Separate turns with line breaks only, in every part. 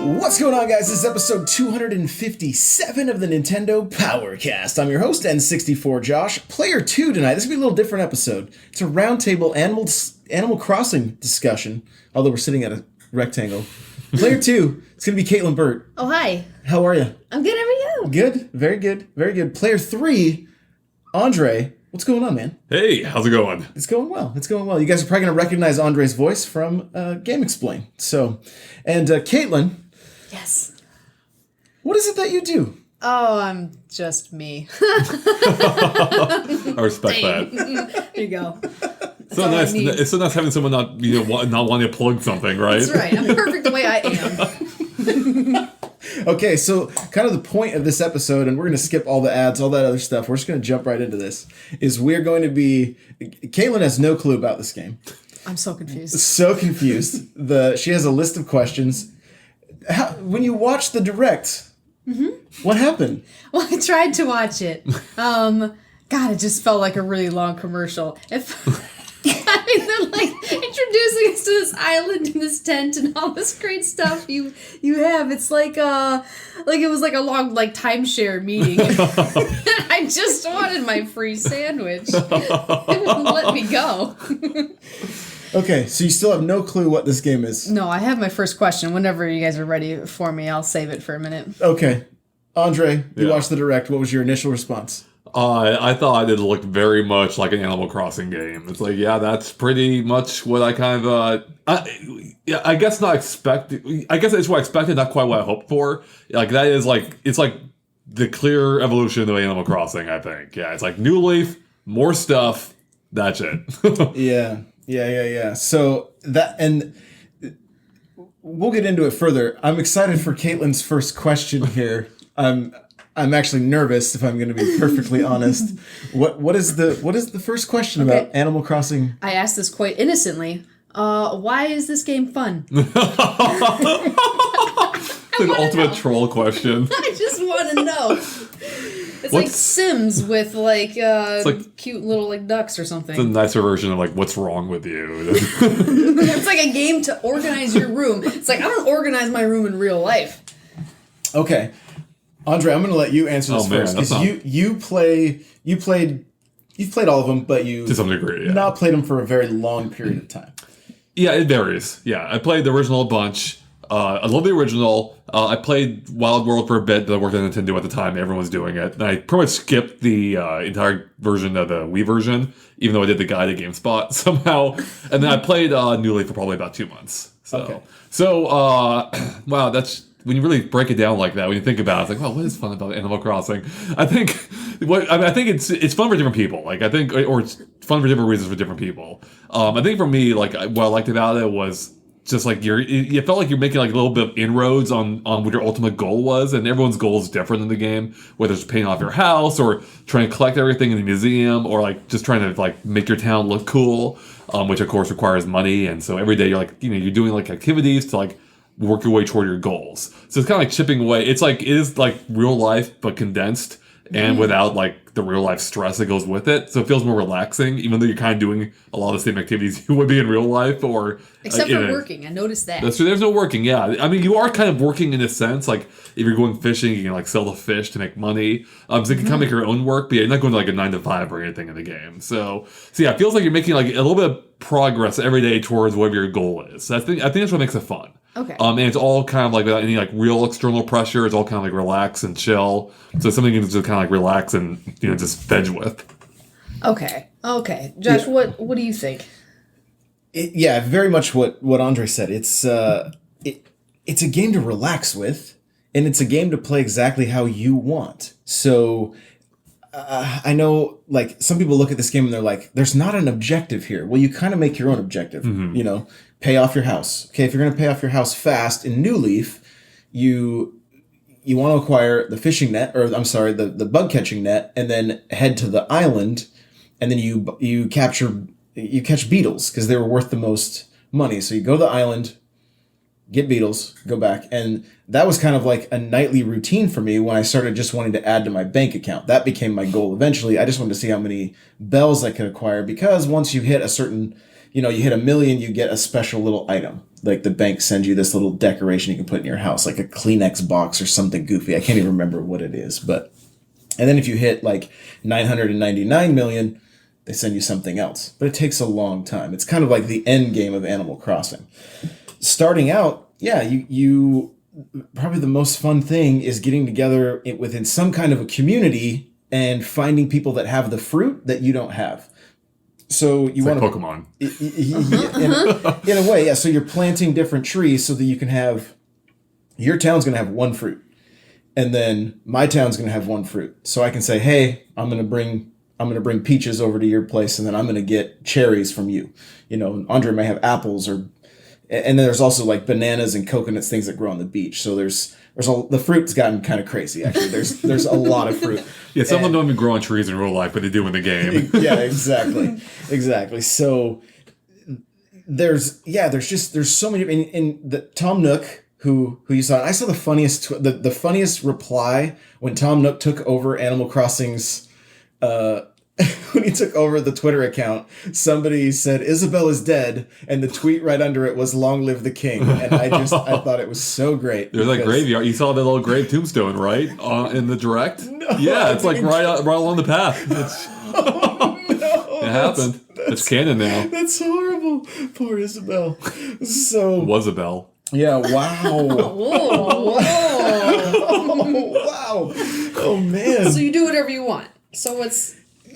What's going on, guys? This is episode 257 of the Nintendo Powercast. I'm your host, N64 Josh. Player 2 tonight. This will be a little different episode. It's a roundtable Animal Crossing discussion, although we're sitting at a rectangle. Player 2, it's going to be Caitlin Burt.
Oh, hi.
How are you?
I'm good, how are you?
Good. Very good. Very good. Player 3, Andre. What's going on, man?
Hey, how's it going?
It's going well. It's going well. You guys are probably going to recognize Andre's voice from Game Explain. And Caitlin.
Yes.
What is it that you do?
Oh, I'm just me.
I respect that.
There you go.
So nice. It's so nice having someone not wanting to plug something, right?
That's right. I'm perfect the way I am.
Okay, so kind of the point of this episode, and we're going to skip all the ads, all that other stuff. We're just going to jump right into this. Is we're going to be... Caitlin has no clue about this game.
I'm so confused.
So confused. She has a list of questions. When you watch the direct, what happened?
Well, I tried to watch it. God, it just felt like a really long commercial. I mean, they're like introducing us to this island and this tent and all this great stuff you have. It's like it was like a long timeshare meeting. I just wanted my free sandwich. They wouldn't let me go.
Okay, so you still have no clue what this game is.
No, I have my first question. Whenever you guys are ready for me, I'll save it for a minute.
Okay. Andre, you watched the direct. What was your initial response?
I thought it looked very much like an Animal Crossing game. It's like, yeah, that's pretty much what I kind of, I guess not expected. I guess it's what I expected, not quite what I hoped for. Like, that is like, it's like the clear evolution of Animal Crossing, I think. Yeah, it's like New Leaf, more stuff, that's it.
Yeah. So that, and we'll get into it further. I'm excited for Caitlin's first question here. I'm actually nervous, if I'm going to be perfectly honest. What is the first question about Animal Crossing?
I asked this quite innocently. Why is this game fun?
It's an ultimate troll question.
I just want to know. It's like Sims with cute little ducks or something.
It's a nicer version of what's wrong with you.
It's like a game to organize your room. It's like I don't organize my room in real life.
Okay. Andre, I'm going to let you answer this first, because you've played all of them, but you
to some degree,
not played them for a very long period of time.
Yeah, it varies. Yeah, I played the original a bunch. I love the original. I played Wild World for a bit, but I worked at Nintendo at the time. Everyone was doing it. And I pretty much skipped the entire version of the Wii version, even though I did the guide at GameSpot somehow. And then I played New Leaf for probably about 2 months. Wow, that's... When you really break it down like that, when you think about it, it's like, well, what is fun about Animal Crossing? I think it's fun for different people. Or it's fun for different reasons for different people. I think for me, what I liked about it was just you felt like you're making a little bit of inroads on what your ultimate goal was, and everyone's goal is different in the game. Whether it's paying off your house, or trying to collect everything in the museum, or just trying to make your town look cool, which of course requires money. And so every day you're you're doing activities to work your way toward your goals. So it's kind of chipping away. It is real life, but condensed and without the real life stress that goes with it. So it feels more relaxing, even though you're kind of doing a lot of the same activities you would be in real life.
Except for working. I noticed that.
That's true. There's no working, yeah. I mean, you are kind of working in a sense. If you're going fishing, you can sell the fish to make money. So you can kind of make your own work, but you're not going to a 9 to 5 or anything in the game. So yeah, it feels like you're making a little bit of progress every day towards whatever your goal is. So I think that's what makes it fun.
Okay.
And it's all kind of without any real external pressure. It's all kind of relax and chill. So it's something you can just kind of relax and just veg with.
Okay. Josh, what do you think?
Very much what Andre said. It's a game to relax with, and it's a game to play exactly how you want. So I know some people look at this game and they're like, there's not an objective here. Well, you kind of make your own objective. Pay off your house. Okay, if you're going to pay off your house fast in New Leaf, you want to acquire the fishing net, or I'm sorry, the bug catching net, and then head to the island, and then you catch beetles because they were worth the most money. So you go to the island, get beetles, go back, and that was kind of a nightly routine for me when I started just wanting to add to my bank account. That became my goal eventually. I just wanted to see how many bells I could acquire, because once you hit a certain you hit 1,000,000, you get a special little item. Like the bank sends you this little decoration you can put in your house, like a Kleenex box or something goofy. I can't even remember what it is, and then if you hit like 999 million, they send you something else. But it takes a long time. It's kind of like the end game of Animal Crossing. Starting out, you probably the most fun thing is getting together within some kind of a community and finding people that have the fruit that you don't have. So you want
like Pokemon.
In a way, yeah. So you're planting different trees so that you can have your town's going to have one fruit, and then my town's going to have one fruit. So I can say, hey, I'm going to bring peaches over to your place, and then I'm going to get cherries from you. Andre may have apples, and then there's also like bananas and coconuts, things that grow on the beach. So the fruit's gotten kind of crazy. Actually, there's a lot of fruit.
Yeah, some of them don't even grow on trees in real life, but they do in the game.
Yeah, exactly. So there's so many. In the Tom Nook, who you saw, I saw the funniest reply when Tom Nook took over Animal Crossing's. When he took over the Twitter account, somebody said Isabel is dead, and the tweet right under it was "Long live the king." And I thought it was so great.
There's like graveyard. You saw the little grave tombstone, right? In the direct. No, yeah, it's like right along the path. It happened. It's canon now.
That's horrible. Poor Isabel. So
was a bell.
Yeah. Wow.
Whoa.
Wow. Oh man.
So you do whatever you want. So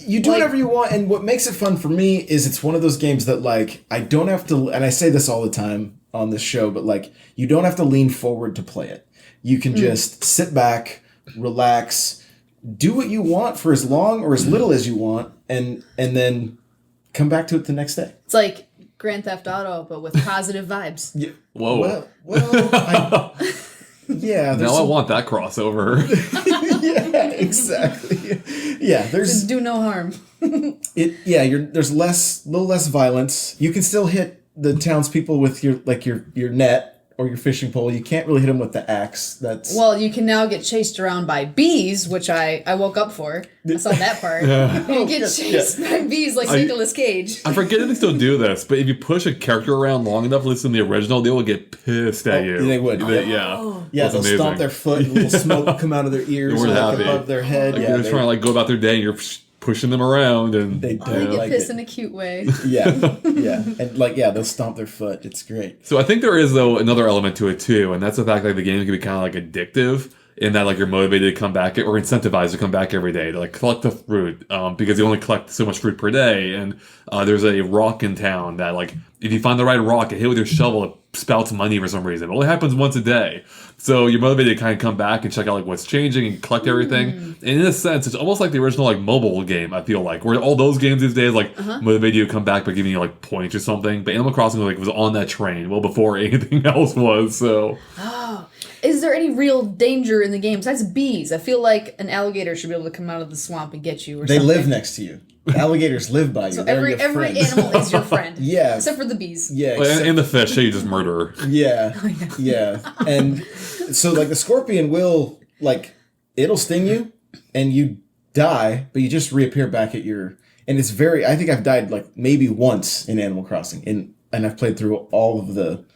you do whatever you want, and what makes it fun for me is it's one of those games that like I don't have to, and I say this all the time on this show, but like you don't have to lean forward to play it. You can just sit back, relax, do what you want for as long or as little as you want, and then come back to it the next day.
It's like Grand Theft Auto, but with positive vibes.
Yeah.
Whoa.
Well, yeah.
Now I want that crossover.
Yeah, exactly. Yeah,
Just do no harm.
There's little less violence. You can still hit the townspeople with your net or your fishing pole. You can't really hit them with the axe.
Well, you can now get chased around by bees, which I woke up for. I saw that part. You get chased by bees like Nicolas Cage.
I forget if they still do this, but if you push a character around long enough, at least in the original, they will get pissed at you.
They would.
Oh.
Yeah, they'll stomp their foot and little smoke come out of their ears above their head.
Like they're trying to go about their day, and you're pushing them around, and
they
get pissed in a cute way.
Yeah, and they'll stomp their foot. It's great.
So I think there is though another element to it too, and that's the fact that the game can be kind of like addictive in that like you're motivated to come back or incentivized to come back every day to like collect the fruit because you only collect so much fruit per day, and there's a rock in town that like if you find the right rock and hit with your shovel, it spouts money for some reason. It only happens once a day. So you're motivated to kind of come back and check out like what's changing and collect everything. And in a sense, it's almost like the original like mobile game, I feel like, where all those games these days like motivate you to come back by giving you like points or something. But Animal Crossing like was on that train well before anything else was. So
is there any real danger in the game besides bees? I feel like an alligator should be able to come out of the swamp and get you.
They live next to you. Alligators live by you.
So every animal is your friend.
Yeah.
Except for the bees.
Yeah.
And the fish, so you just murder her.
Yeah. Yeah. And so like the scorpion will like it'll sting you and you die, but you just reappear back at your and it's very I think I've died like maybe once in Animal Crossing and I've played through all of the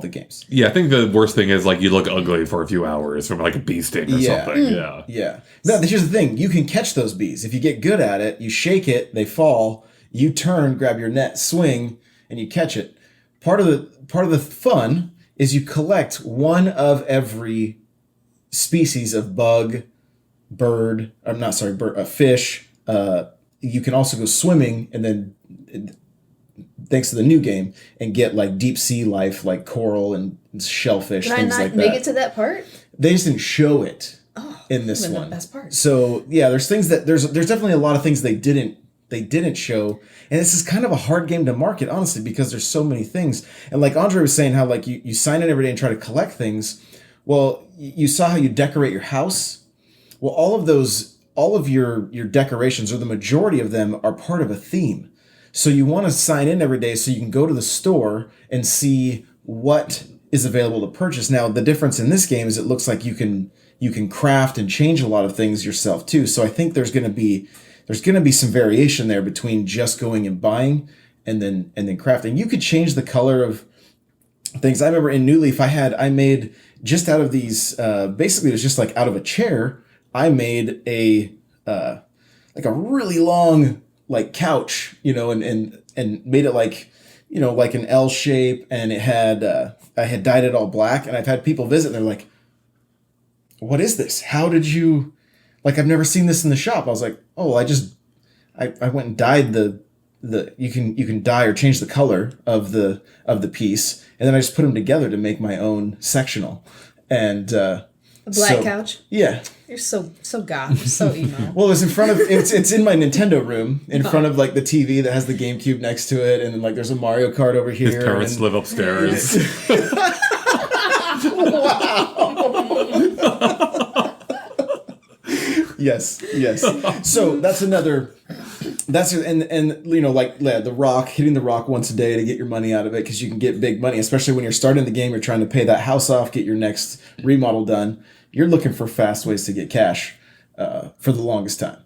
games.
Yeah, I think the worst thing is like you look ugly for a few hours from like a bee sting or something.
Yeah. No, here's the thing. You can catch those bees. If you get good at it, you shake it, they fall, you turn, grab your net, swing, and you catch it. Part of the fun is you collect one of every species of bug, bird, fish. You can also go swimming and then thanks to the new game, and get like deep sea life like coral and shellfish, things like that.
Did I not make it to that part?
They just didn't show it in this one.
The best part.
So yeah, there's things that there's definitely a lot of things they didn't show, and this is kind of a hard game to market, honestly, because there's so many things. And like Andre was saying, how like you sign in every day and try to collect things. Well, you saw how you decorate your house. Well, all of your decorations, or the majority of them, are part of a theme. So you want to sign in every day so you can go to the store and see what is available to purchase. Now, the difference in this game is it looks like you can craft and change a lot of things yourself too. So I think there's going to be some variation there between just going and buying and then crafting. You could change the color of things. I remember in New Leaf, I made just out of these. Basically, it was just like out of a chair. I made a like a really long like couch, and made it like like an L shape, and it had I had dyed it all black, and I've had people visit, and they're like, "What is this? How did you?" Like, I've never seen this in the shop. I was like, "Oh, I went and dyed the you can dye or change the color of the piece, and then I just put them together to make my own sectional." And
a black couch.
Yeah.
You're so goth, so emo.
Well, it's in front of it's in my Nintendo room, in front of like the TV that has the GameCube next to it, and then like there's a Mario Kart over here.
His parents live upstairs.
Yes. So that's another. That's and like the rock, hitting the rock once a day to get your money out of it, because you can get big money, especially when you're starting the game. You're trying to pay that house off, get your next remodel done. You're looking for fast ways to get cash for the longest time.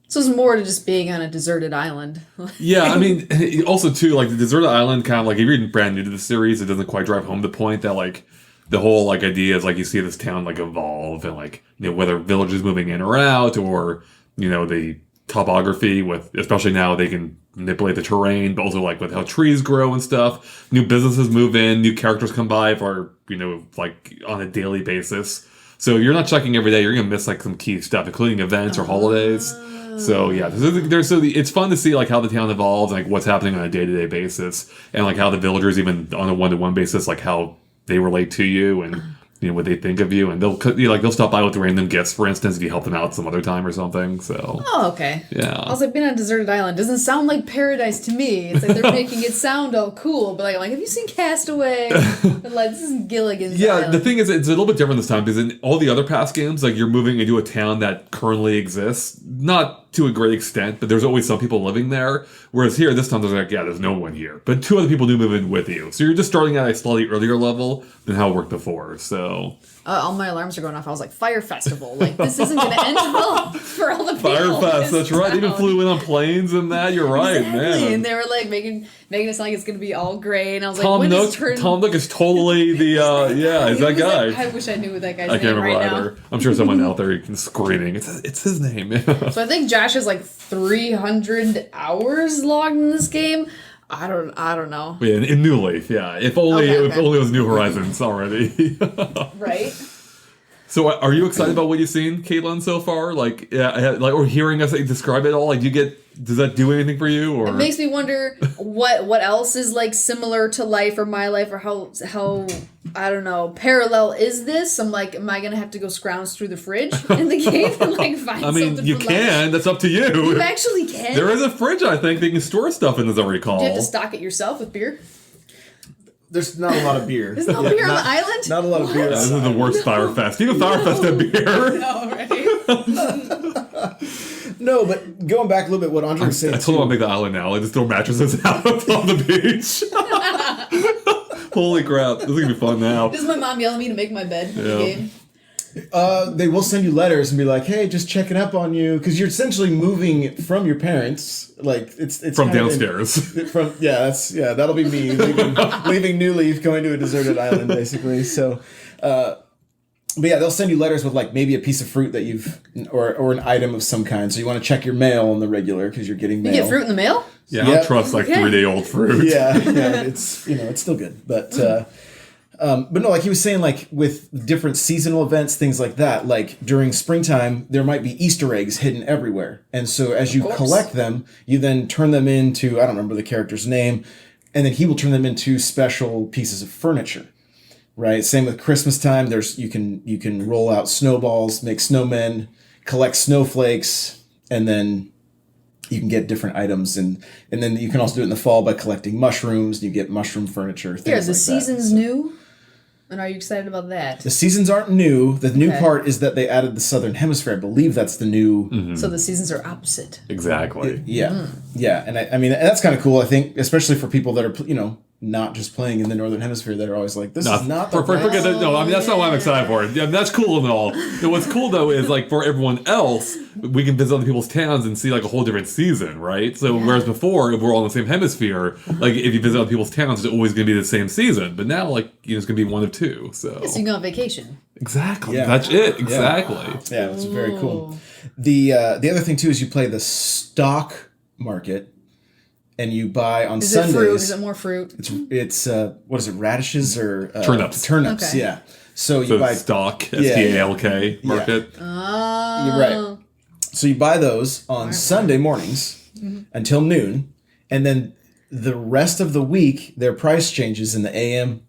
So it's more to just being on a deserted island.
Yeah, I mean, also too, like the deserted island, kind of like if you're brand new to the series, it doesn't quite drive home the point that like the whole like idea is like you see this town like evolve, and like whether villages moving in or out, or the topography with, especially now they can manipulate the terrain, but also like with how trees grow and stuff. New businesses move in, new characters come by for like on a daily basis. So you're not checking every day. You're gonna miss like some key stuff, including events or holidays. So yeah, it's fun to see like how the town evolves, like what's happening on a day-to-day basis, and like how the villagers, even on a one-to-one basis, like how they relate to you and what they think of you, and they'll stop by with random gifts, for instance, if you help them out some other time or something. So
okay.
Yeah. I
was like, being on a deserted island doesn't sound like paradise to me. It's like they're making it sound all cool, but like have you seen Castaway? And like, this is Gilligan's Island.
The thing is, it's a little bit different this time, because in all the other past games, like you're moving into a town that currently exists, not to a great extent, but there's always some people living there. Whereas here, this time, there's no one here, but two other people do move in with you. So you're just starting at a slightly earlier level than how it worked before. So
all my alarms are going off. I was like, Fire Festival. Like, this isn't going to end well for all the people.
Firefest, that's right. They even flew in on planes and that. You're right,
exactly.
Man.
And they were like making it sound like it's going to be all great. And I was
Tom
like,
Nook. Tom Nook is totally the is that guy.
Like, I wish I knew what that guy's name
I can't remember
right
either.
now.
I'm sure someone out there screaming. It's his name.
So I think Josh has like 300 hours logged in this game. I don't know.
Yeah, in New Leaf, yeah. If only it was New Horizons already.
Right.
So, are you excited about what you've seen, Caitlin, so far? Like, or hearing us describe it all? Like, does that do anything for you? Or
it makes me wonder what else is like similar to life or my life, or how I don't know, parallel is this? I'm like, am I gonna have to go scrounge through the fridge in the game and like find something?
I mean, you can.
Lunch?
That's up to you.
You actually can.
There is a fridge, I think, that you can store stuff in, as I recall.
Do you have to stock it yourself with beer?
There's not a lot of beer.
There's no beer on the island?
Not a lot of beer.
This is the worst Firefest. Even Firefest had beer.
No, right?
No, but going back a little bit, what Andre was saying.
I told him I'll make the island now. I just throw mattresses out on the beach. Holy crap. This is going to be fun now.
This is my mom yelling at me to make my bed in the game.
They will send you letters and be like, "Hey, just checking up on you," because you're essentially moving from your parents. Like it's
from downstairs.
That'll be me leaving New Leaf, going to a deserted island, basically. So, but yeah, they'll send you letters with like maybe a piece of fruit that or an item of some kind. So you want to check your mail on the regular because you're getting mail.
You get fruit in the mail?
Yeah, I don't trust like 3-day-old fruit.
Yeah, it's it's still good, but no, like he was saying, like with different seasonal events, things like that, like during springtime, there might be Easter eggs hidden everywhere. And so as you collect them, you then turn them into, I don't remember the character's name, and then he will turn them into special pieces of furniture, right? Same with Christmas time. You can roll out snowballs, make snowmen, collect snowflakes, and then you can get different items. And then you can also do it in the fall by collecting mushrooms. You get mushroom furniture, things like that.
The season's new? And are you excited about that?
The seasons aren't new. The new part is that they added the Southern Hemisphere. I believe that's the new...
Mm-hmm.
So the seasons are opposite.
Exactly.
Yeah. Yeah. And I mean, that's kind of cool, I think, especially for people that are, not just playing in the Northern Hemisphere that are always like, this is not the
forget that. No, I mean, that's not what I'm excited for. Yeah, that's cool and all. And what's cool though is like for everyone else, we can visit other people's towns and see like a whole different season, right? So whereas before, if we're all in the same hemisphere, like if you visit other people's towns, it's always going to be the same season. But now, like it's going to be one of two. So
you can go on vacation.
Exactly.
Yeah.
That's it. Exactly.
Yeah, it's very cool. The other thing too is you play the stock market. And you buy on
Is
Sundays.
it fruit? Is it more fruit?
It's what is it? Radishes or
turnips?
Turnips,
okay.
yeah. So you buy
stock, STALK market.
Oh,
you're right. So you buy those on Sunday mornings until noon, and then the rest of the week their price changes in the AM,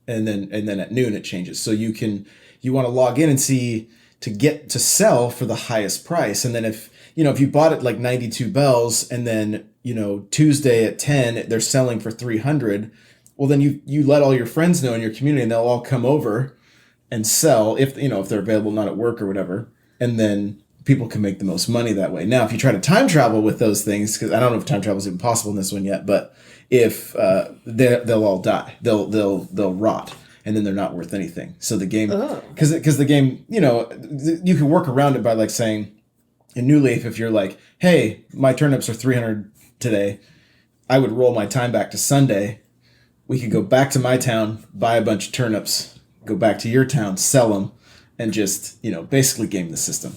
and then at noon it changes. So you want to log in and see to sell for the highest price, and then if you bought it like 92 bells, and then Tuesday at 10 they're selling for 300, well then you let all your friends know in your community, and they'll all come over and sell if they're available, not at work or whatever, and then people can make the most money that way. Now if you try to time travel with those things, because I don't know if time travel is even possible in this one yet, but if they'll all die, they'll rot, and then they're not worth anything. So the game, because the game, you can work around it by like saying in New Leaf, if you're like, hey, my turnips are 300 today, I would roll my time back to Sunday. We could go back to my town, buy a bunch of turnips, go back to your town, sell them, and just, basically game the system.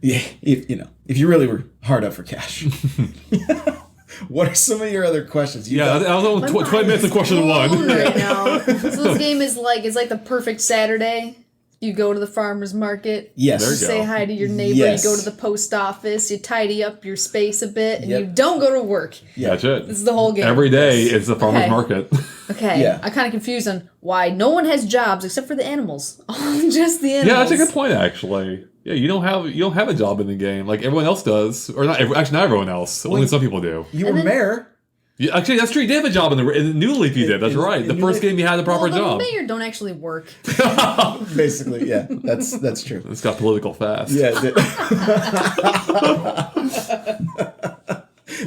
Yeah, if you really were hard up for cash. What are some of your other questions?
I was on 20 minutes of question one.
Right now. So this game is it's like the perfect Saturday. You go to the farmer's market.
Yes.
There
You
you
say
go.
hi to your neighbor.
Yes.
You go to the post office. You tidy up your space a bit, and
Yep.
you don't go to work.
Yeah.
That's it.
This is the whole game.
Every day it's the farmer's
Okay.
market.
Okay.
Yeah.
I'm kind of confused on why no one has jobs except for the animals. Just the animals.
Yeah, that's a good point actually. Yeah, you don't have a job in the game like everyone else does, or not everyone else. Only some people do.
You were mayor.
Yeah, actually, that's true. You did have a job in the New Leaf. You did. That's right. The
in
first
New
game you had a proper
Well,
job.
the mayor don't actually work.
Basically, yeah. That's true.
It's got political fast.
Yeah.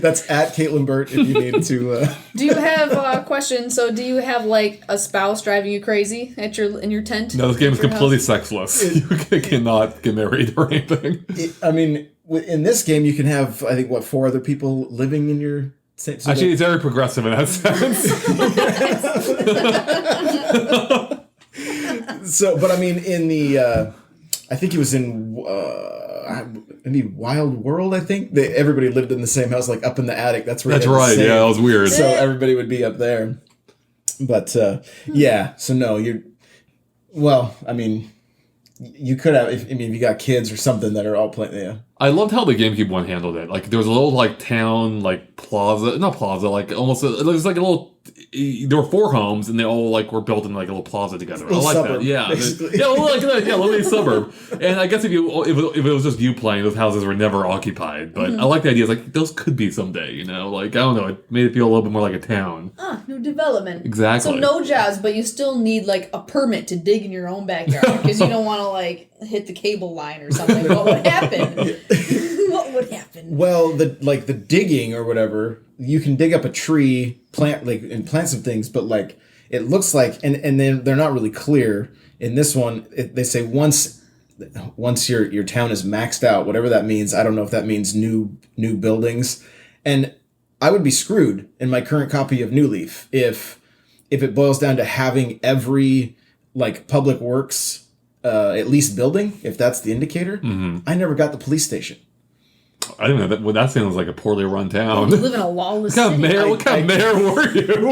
That's at Caitlin Burt if you need to.
Do you have a question? So, do you have like a spouse driving you crazy in your tent?
No, this game is
Your
completely
house?
sexless. You cannot get married or anything.
I mean, in this game, you can have, I think, 4 other people living in your. So
Actually, it's very progressive in that sense.
but I mean, in the, I think it was in Wild World. I think everybody lived in the same house, like up in the attic. That's where.
That's
they had to
right.
save.
Yeah, that was weird.
So everybody would be up there. But yeah, so no, you're. Well, I mean, you could have if you got kids or something that are all playing. Yeah.
I loved how the GameCube one handled it. Like there was a little like town, like plaza, not plaza, like almost it was like a little. There were 4 homes, and they all like were built in like a little plaza together. I like
suburb,
that. Yeah,
basically.
yeah, like that. Yeah, little suburb. And I guess if it was just you playing, those houses were never occupied. But I like the idea. It's like those could be someday. Like I don't know. It made it feel a little bit more like a town.
New development.
Exactly.
So no jobs, but you still need like a permit to dig in your own backyard because you don't want to like hit the cable line or something. What would happen? What would happen?
Well, the digging or whatever, you can dig up a tree, plant some things, but like it looks like, and then they're not really clear in this one. They say once your town is maxed out, whatever that means. I don't know if that means new buildings, and I would be screwed in my current copy of New Leaf if it boils down to having every like public works at least building, if that's the indicator. I never got the police station.
I don't know. That sounds like a poorly run town.
You live in a lawless
What kind of
city.
mayor? What kind of mayor were you?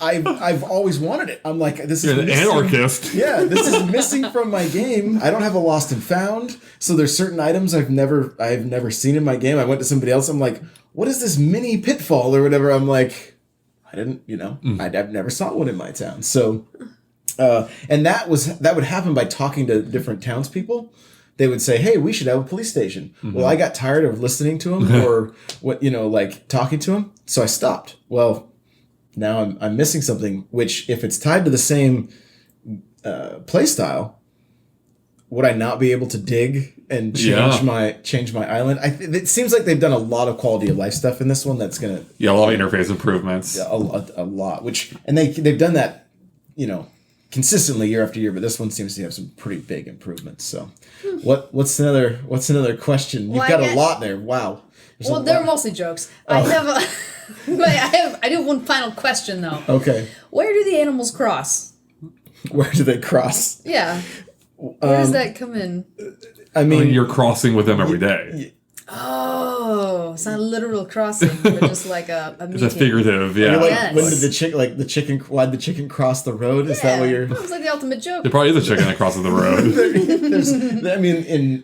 I've always wanted it. I'm like, this is
You're an
missing.
anarchist.
Yeah, this is missing from my game. I don't have a lost and found, so there's certain items I've never seen in my game. I went to somebody else. I'm like, what is this mini pitfall or whatever? I'm like, I didn't, I've never saw one in my town. So, and that would happen by talking to different townspeople. They would say, hey, we should have a police station. Well, I got tired of listening to him or talking to him. So I stopped. Well, now I'm missing something, which if it's tied to the same play style, would I not be able to dig and change my island. It seems like they've done a lot of quality of life stuff in this one. That's gonna
a lot of interface improvements.
a lot. They've done that, consistently year after year. But this one seems to have some pretty big improvements. So, what's another question? You've got a lot there. Wow.
Well, they're mostly jokes. Oh. I do have one final question though.
Okay.
Where do the animals cross?
Where do they cross?
Yeah. Where does that come in?
I mean,
you're crossing with them every day.
Oh, it's not a literal crossing, but just like a meeting.
It's a figurative, yeah.
Yes. When did why'd the chicken cross the road? Is that what you're...
It was like the ultimate joke.
There probably is a chicken that crosses the road.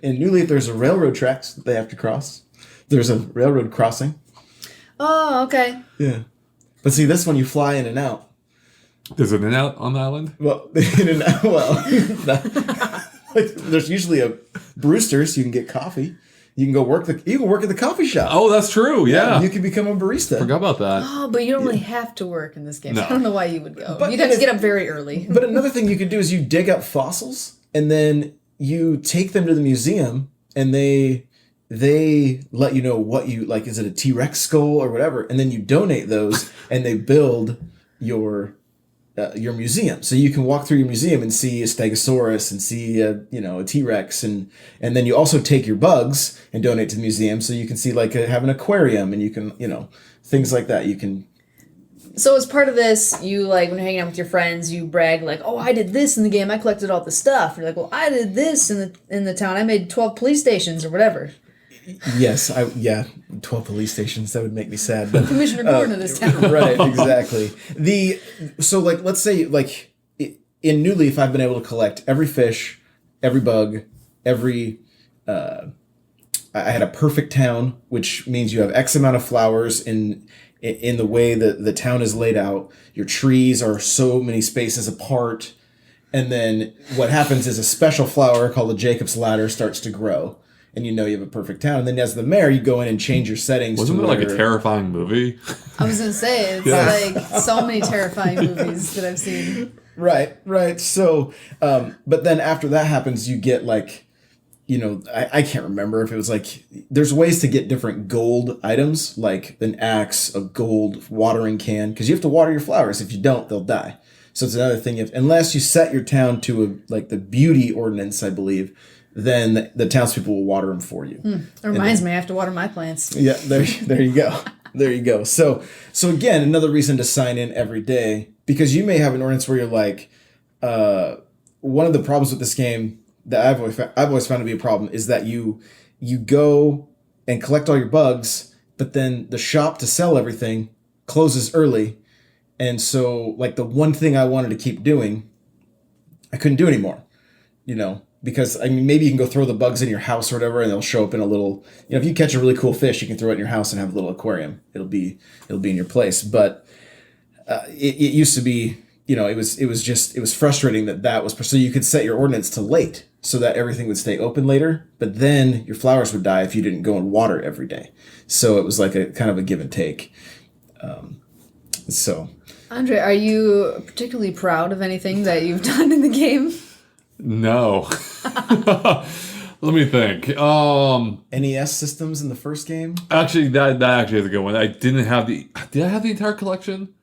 In New Leaf, there's a railroad tracks that they have to cross. There's a railroad crossing.
Oh, okay.
Yeah. But see, this one you fly in and out.
There's an in-out on the island?
Well, in and out, there's usually a Brewster's. You can get coffee. You can work at the coffee shop.
Oh, that's true. Yeah.
You can become a barista.
Forgot about that.
Oh, but you don't really have to work in this game.
No.
I don't know why you would go. You'd have to get up very early.
But another thing you could do is you dig up fossils and then you take them to the museum and they let you know what you like. Is it a T-Rex skull or whatever? And then you donate those and they build your museum. So you can walk through your museum and see a Stegosaurus and see a T-Rex and then you also take your bugs and donate to the museum so you can see have an aquarium and you can things like that. You can.
So as part of this, you when you're hanging out with your friends, you brag oh, I did this in the game. I collected all the stuff. You're like, well, I did this in the town. I made 12 police stations or whatever.
Yes, 12 police stations. That would make me sad. But,
Commissioner Gordon of this town.
Right, exactly. Let's say in New Leaf, I've been able to collect every fish, every bug, every. I had a perfect town, which means you have X amount of flowers in the way that the town is laid out. Your trees are so many spaces apart, and then what happens is a special flower called the Jacob's Ladder starts to grow. And you have a perfect town. And then as the mayor, you go in and change your settings.
Wasn't it a terrifying movie?
I was going to say, it's so many terrifying movies that I've seen.
Right. So, but then after that happens, you get I can't remember if it was there's ways to get different gold items, like an axe, a gold watering can, because you have to water your flowers. If you don't, they'll die. So it's another thing. Unless you set your town to the beauty ordinance, I believe, then the townspeople will water them for you.
It reminds me, I have to water my plants.
Yeah, there you go. There you go. So again, another reason to sign in every day, because you may have an ordinance where you're one of the problems with this game that I've always found to be a problem is that you go and collect all your bugs, but then the shop to sell everything closes early, and so the one thing I wanted to keep doing, I couldn't do anymore. Because maybe you can go throw the bugs in your house or whatever, and they'll show up in a little. If you catch a really cool fish, you can throw it in your house and have a little aquarium. It'll be in your place. But it used to be, it was frustrating that was so you could set your ordinance to late so that everything would stay open later. But then your flowers would die if you didn't go and water every day. So it was a kind of a give and take.
Andre, are you particularly proud of anything that you've done in the game?
No. Let me think.
NES systems in the first game?
Actually, that actually is a good one. I didn't have Did I have the entire collection?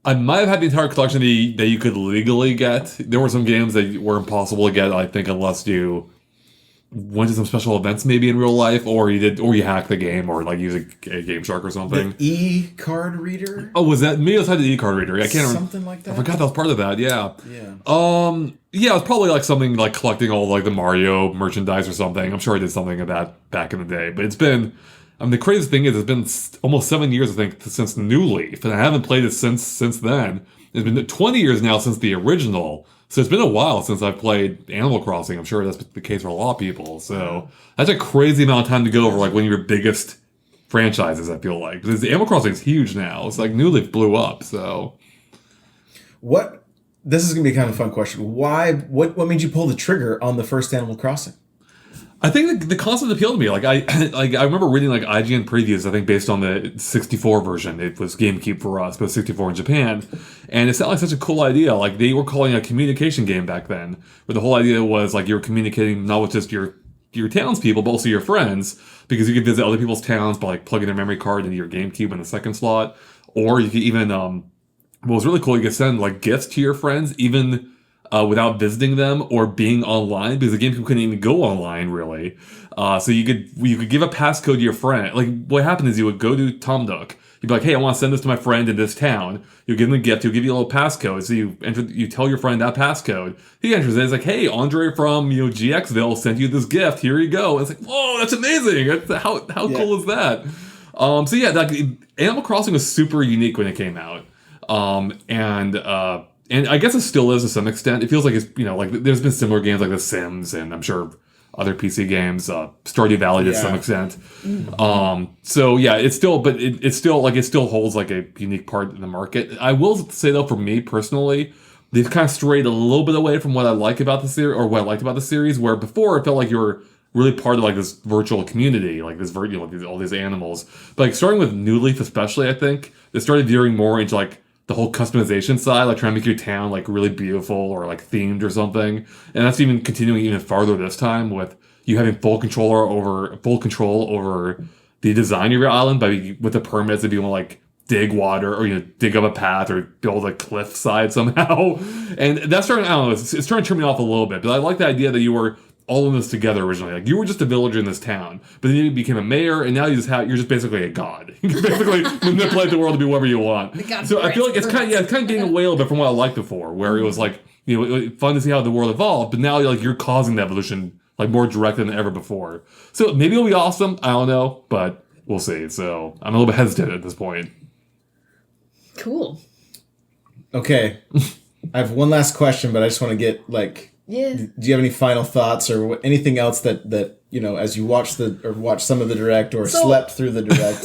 I might have had the entire collection that you could legally get. There were some games that were impossible to get, I think, unless you went to some special events maybe in real life, or you hacked the game, or use a Game Shark or something.
The e-card reader?
Oh, was that me? I had the e-card reader. I can't remember.
Something like that.
I forgot that was part of that. Yeah.
Yeah.
Yeah, it was probably something collecting all the Mario merchandise or something. I'm sure I did something of that back in the day. But it's been, the craziest thing is it's been almost 7 years, I think, since New Leaf, and I haven't played it since then. It's been 20 years now since the original. So it's been a while since I've played Animal Crossing. I'm sure that's the case for a lot of people. So that's a crazy amount of time to go over one of your biggest franchises, I feel like. Because Animal Crossing is huge now. It's New Leaf blew up, so.
This is going to be kind of a fun question. What made you pull the trigger on the first Animal Crossing?
I think the concept appealed to me. I remember reading IGN previews. I think based on the 64 version, it was GameCube for us, but 64 in Japan, and it sounded like such a cool idea. They were calling it a communication game back then, where the whole idea was you were communicating not with just your your townspeople, but also your friends, because you can visit other people's towns by like plugging their memory card into your GameCube in the second slot, or you can even what was really cool, you could send like gifts to your friends even without visiting them or being online, because the GameCube couldn't even go online really. So you could give a passcode to your friend. Like what happened is you would go to Tom Nook. You'd be like, hey, I want to send this to my friend in this town. You give them a gift. He'll give you a little passcode. So you tell your friend that passcode. He enters it. It's like, hey, Andre from GXville sent you this gift. Here you go. And it's like, whoa, that's amazing. How cool is that? So yeah, Animal Crossing was super unique when it came out. And I guess it still is to some extent. It feels like it's, like there's been similar games like The Sims, and I'm sure other PC games, Stardew Valley to some extent. So yeah, it still holds like a unique part in the market. I will say though, for me personally, they've kind of strayed a little bit away from what I like about the series, or what I liked about the series, where before it felt like you were really part of like this virtual community, like this all these animals. But like starting with New Leaf especially, I think, they started veering more into like the whole customization side, like trying to make your town like really beautiful or like themed or something. And that's even continuing even farther this time with you having full control over the design of your island with the permits if you want to like dig water or dig up a path or build a cliff side somehow. And that's starting, I don't know, it's starting to turn me off a little bit. But I like the idea that you were all in this together originally. Like you were just a villager in this town, but then you became a mayor, and now you're just basically a god. You can basically manipulate the world to be whatever you want. So I feel like it's kind of getting away a little bit from what I liked before, where it was like fun to see how the world evolved, but now you're causing the evolution like more direct than ever before. So maybe it'll be awesome. I don't know, but we'll see. So I'm a little bit hesitant at this point.
Cool.
Okay, I have one last question, but I just want to get like.
Yeah.
Do you have any final thoughts or anything else that as you watched some of the direct or slept through the direct?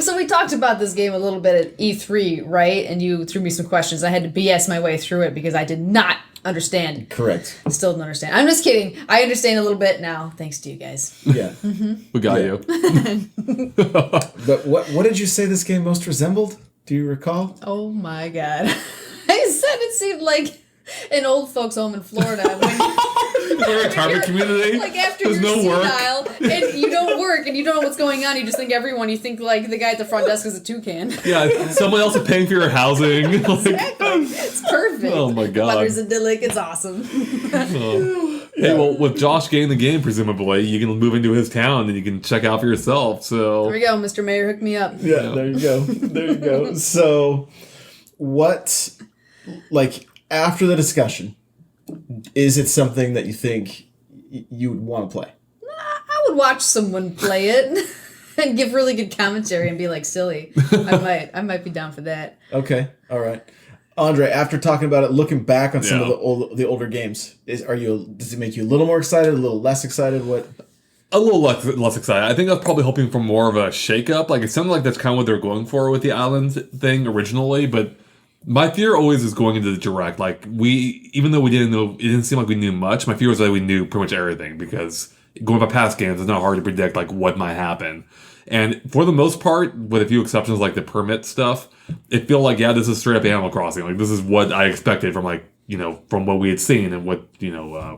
So we talked about this game a little bit at E3, right? And you threw me some questions. I had to BS my way through it because I did not understand.
Correct.
I still don't understand. I'm just kidding. I understand a little bit now, thanks to you guys.
Yeah.
We got you.
But what did you say this game most resembled? Do you recall?
Oh my god. I said it seemed like an old folks home in Florida.
A retirement community.
Like after you're senile and you don't work and you don't know what's going on, you just think you think like the guy at the front desk is a toucan.
Yeah, someone else is paying for your housing.
Exactly. It's perfect.
Oh my god.
Mother's idyllic. It's awesome.
Hey, well, with Josh getting the game, presumably, you can move into his town and you can check out for yourself. So
there we go, Mr. Mayor, hook me up.
Yeah, there you go. There you go. So, what, like, after the discussion, is it something that you think you would want to play?
I would watch someone play it and give really good commentary and be like silly. I might be down for that.
Okay, all right. Andre, after talking about it, looking back on some of the older games, does it make you a little more excited, a little less excited? What?
A little less excited. I think I was probably hoping for more of a shake-up. Like, it sounded like that's kind of what they're going for with the island thing originally, but my fear always is going into the direct. Like, even though we didn't know, it didn't seem like we knew much, my fear was that we knew pretty much everything, because going by past games, it's not hard to predict, like, what might happen. And for the most part, with a few exceptions like the permit stuff, it felt like, this is straight up Animal Crossing. Like, this is what I expected from, like, from what we had seen and what,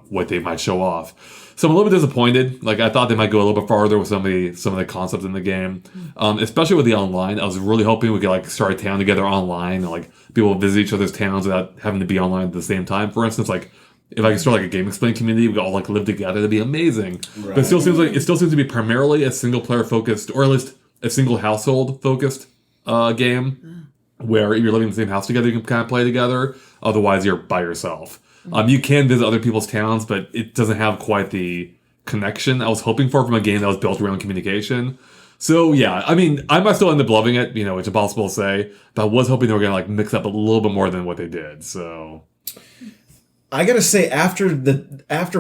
what they might show off. So I'm a little bit disappointed. Like, I thought they might go a little bit farther with some of the concepts in the game, especially with the online. I was really hoping we could like start a town together online and like be able to visit each other's towns without having to be online at the same time. For instance, like if I could start like a Game Explain community, we could all like live together. That'd be amazing. Right. But it still seems to be primarily a single player focused, or at least a single household focused game, where if you're living in the same house together, you can kind of play together. Otherwise, you're by yourself. You can visit other people's towns, but it doesn't have quite the connection I was hoping for from a game that was built around communication. So yeah, I mean, I might still end up loving it, it's impossible to say, but I was hoping they were going to like mix up a little bit more than what they did, so.
I gotta say, after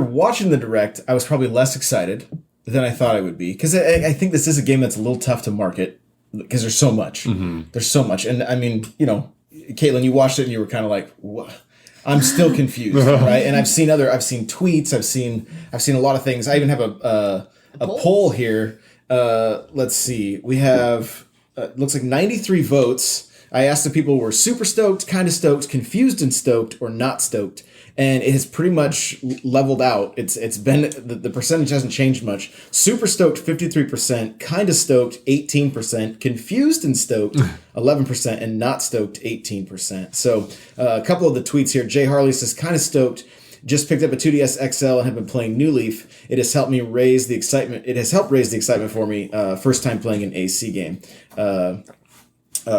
watching the direct, I was probably less excited than I thought I would be, because I think this is a game that's a little tough to market, because there's so much. Mm-hmm. There's so much, and I mean, Caitlin, you watched it and you were kind of like, what? I'm still confused, right? And I've seen tweets, I've seen a lot of things. I even have a poll here. Let's see. We have looks like 93 votes. I asked the people who were super stoked, kind of stoked, confused and stoked, or not stoked. and it has pretty much leveled out. It's been the percentage hasn't changed much. Super stoked 53%, kind of stoked 18%, confused and stoked 11%, and not stoked 18%. So a couple of the tweets here. Jay Harley says kind of stoked. Just picked up a 2DS XL and have been playing New Leaf. It has helped raise the excitement for me. First time playing an AC game.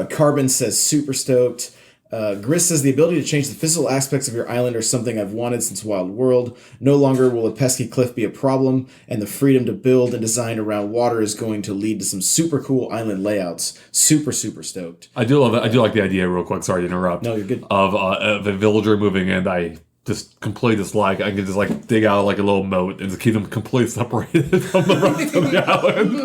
Carbon says super stoked. Gris says the ability to change the physical aspects of your island are something I've wanted since Wild World. No longer will a pesky cliff be a problem, and the freedom to build and design around water is going to lead to some super cool island layouts. Super stoked.
I do love it. I do like the idea, real quick. Sorry to interrupt.
No, you're good.
Of a villager moving in. I just completely dislike. I can just like dig out like a little moat and just keep them completely separated from the rest of the island.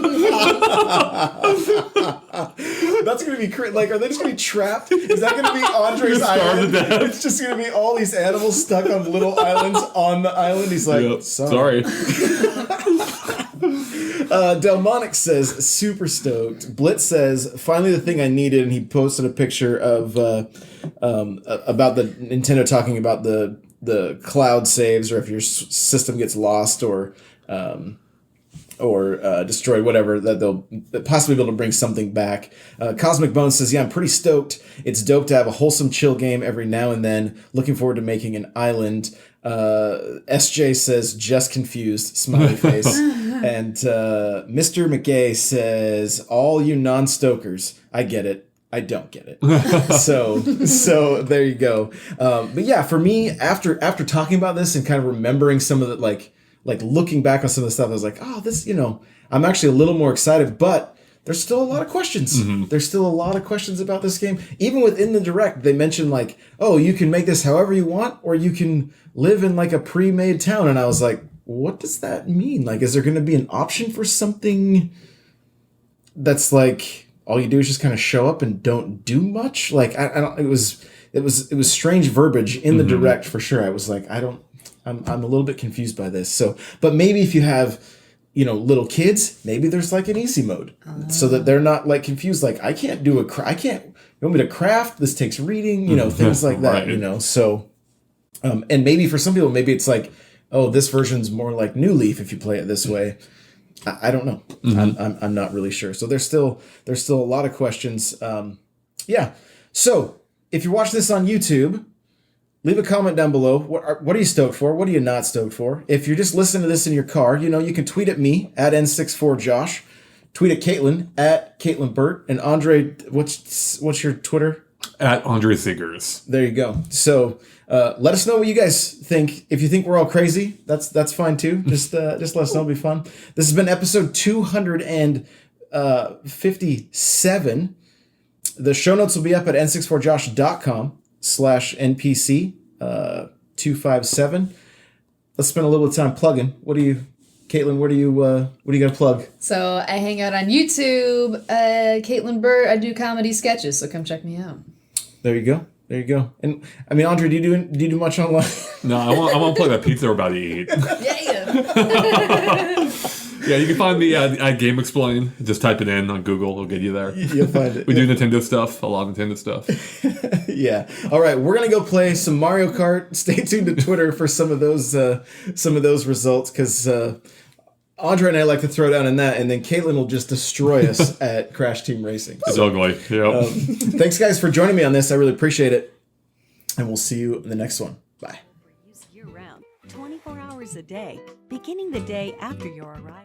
That's gonna be like, are they just gonna be trapped? Is that gonna be Andre's island? It's just gonna be all these animals stuck on little islands on the island. He's like,
Yep.
sorry. Delmonic says super stoked. Blitz says finally the thing I needed, and he posted a picture of about the Nintendo talking about the cloud saves, or if your system gets lost or destroyed, whatever, that they'll possibly be able to bring something back. Cosmic Bones says, yeah, I'm pretty stoked. It's dope to have a wholesome chill game every now and then. Looking forward to making an island. SJ says, just confused, smiley face. And Mr. McKay says, all you non-stokers, I get it. I don't get it. So there you go. But yeah, for me, after talking about this and kind of remembering some of the, like looking back on some of the stuff, I was like, oh, this, I'm actually a little more excited, but there's still a lot of questions. Mm-hmm. There's still a lot of questions about this game. Even within the Direct, they mentioned like, oh, you can make this however you want, or you can live in like a pre-made town. And I was like, what does that mean? Like, is there going to be an option for something that's like, all you do is just kind of show up and don't do much? Like, I don't, it was strange verbiage in the Direct for sure. I was like, I'm a little bit confused by this. So, but maybe if you have, little kids, maybe there's like an easy mode so that they're not like confused. Like, I can't do you want me to craft? This takes reading, things like that,
right.
So, and maybe for some people, maybe it's like, oh, this version's more like New Leaf if you play it this way. I don't know. Mm-hmm. I'm not really sure. So there's still a lot of questions. Yeah. So if you're watching this on YouTube, leave a comment down below. What are you stoked for? What are you not stoked for? If you're just listening to this in your car, you can tweet at me at N64Josh, tweet at Caitlin at CaitlinBurt, and Andre. What's your Twitter?
At Andre Seegers.
There you go. So let us know what you guys think. If you think we're all crazy, that's fine too. Just let us know. It'll be fun. This has been episode 257. The show notes will be up at n64josh.com/NPC 257. Let's spend a little bit of time plugging. Caitlin, what do you got to plug?
So I hang out on YouTube, Caitlin Burt. I do comedy sketches, so come check me out.
There you go. And I mean, Andre, do you do much online?
No, I want to plug that pizza we're about to eat.
Yeah.
Yeah, you can find me at Game Explain. Just type it in on Google; it'll get you there.
You'll find it.
We do Nintendo stuff, a lot of Nintendo stuff.
Yeah. All right, we're gonna go play some Mario Kart. Stay tuned to Twitter for some of those results, because Andre and I like to throw down in that, and then Caitlin will just destroy us at Crash Team Racing.
It's ugly. Yep.
Thanks, guys, for joining me on this. I really appreciate it, and we'll see you in the next one. Bye.
Year-round, 24 hours a day, beginning the day after your arrival.